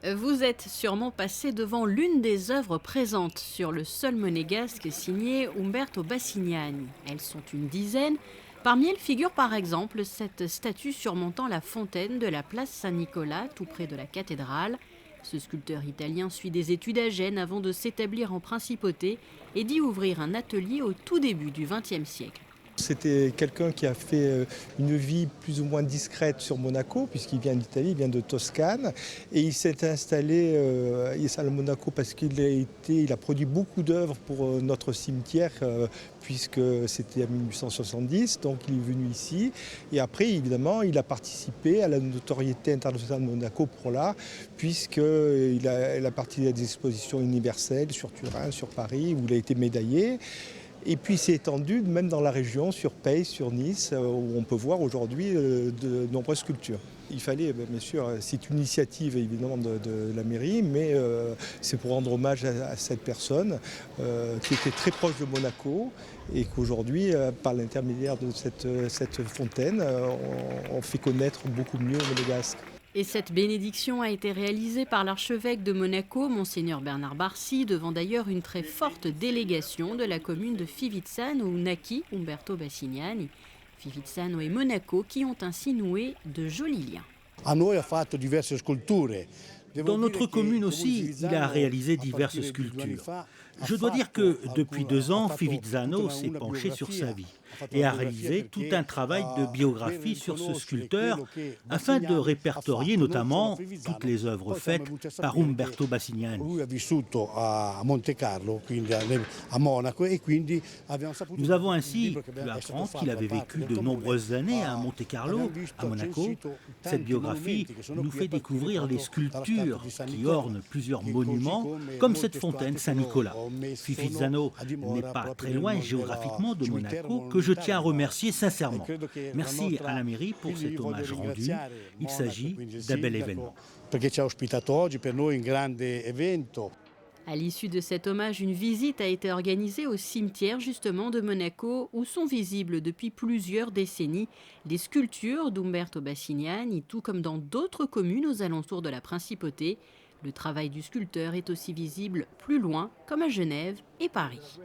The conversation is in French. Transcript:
Vous êtes sûrement passé devant l'une des œuvres présentes sur le sol monégasque signé Umberto Bassignani. Elles sont une dizaine. Parmi elles figure par exemple cette statue surmontant la fontaine de la place Saint-Nicolas, tout près de la cathédrale. Ce sculpteur italien suit des études à Gênes avant de s'établir en principauté et d'y ouvrir un atelier au tout début du XXe siècle. C'était quelqu'un qui a fait une vie plus ou moins discrète sur Monaco, puisqu'il vient d'Italie, il vient de Toscane. Et il s'est installé à Monaco parce il a produit beaucoup d'œuvres pour notre cimetière, puisque c'était en 1870, donc il est venu ici. Et après, évidemment, il a participé à la notoriété internationale de Monaco pour l'art, puisqu'il a participé à des expositions universelles sur Turin, sur Paris, où il a été médaillé. Et puis c'est étendu même dans la région, sur Pace, sur Nice, où on peut voir aujourd'hui de nombreuses sculptures. Il fallait, bien sûr, c'est une initiative évidemment de la mairie, mais c'est pour rendre hommage à cette personne qui était très proche de Monaco et qu'aujourd'hui, par l'intermédiaire de cette fontaine, on fait connaître beaucoup mieux Monégasque. Et cette bénédiction a été réalisée par l'archevêque de Monaco, Monseigneur Bernard Barsi, devant d'ailleurs une très forte délégation de la commune de Fivizzano où naquit Umberto Bassignani. Fivizzano et Monaco qui ont ainsi noué de jolis liens. A noi ha fatto diverse sculture. Dans notre commune aussi, il a réalisé diverses sculptures. Je dois dire que depuis 2 ans, Fivizzano s'est penché sur sa vie et a réalisé tout un travail de biographie sur ce sculpteur afin de répertorier notamment toutes les œuvres faites par Umberto Bassignani. Lui ha vissuto a Monte Carlo, quindi a Monaco, e quindi abbiamo saputo. Nous avons ainsi pu apprendre qu'il avait vécu de nombreuses années à Monte Carlo, à Monaco. Cette biographie nous fait découvrir les sculptures qui ornent plusieurs monuments, comme cette fontaine Saint-Nicolas. Fivizzano n'est pas très loin géographiquement de Monaco, que je tiens à remercier sincèrement. Merci à la mairie pour cet hommage rendu. Il s'agit d'un bel événement. Perché ci ha ospitato oggi, per noi un grande evento. À l'issue de cet hommage, une visite a été organisée au cimetière justement de Monaco où sont visibles depuis plusieurs décennies les sculptures d'Umberto Bassignani, tout comme dans d'autres communes aux alentours de la principauté. Le travail du sculpteur est aussi visible plus loin, comme à Genève et Paris.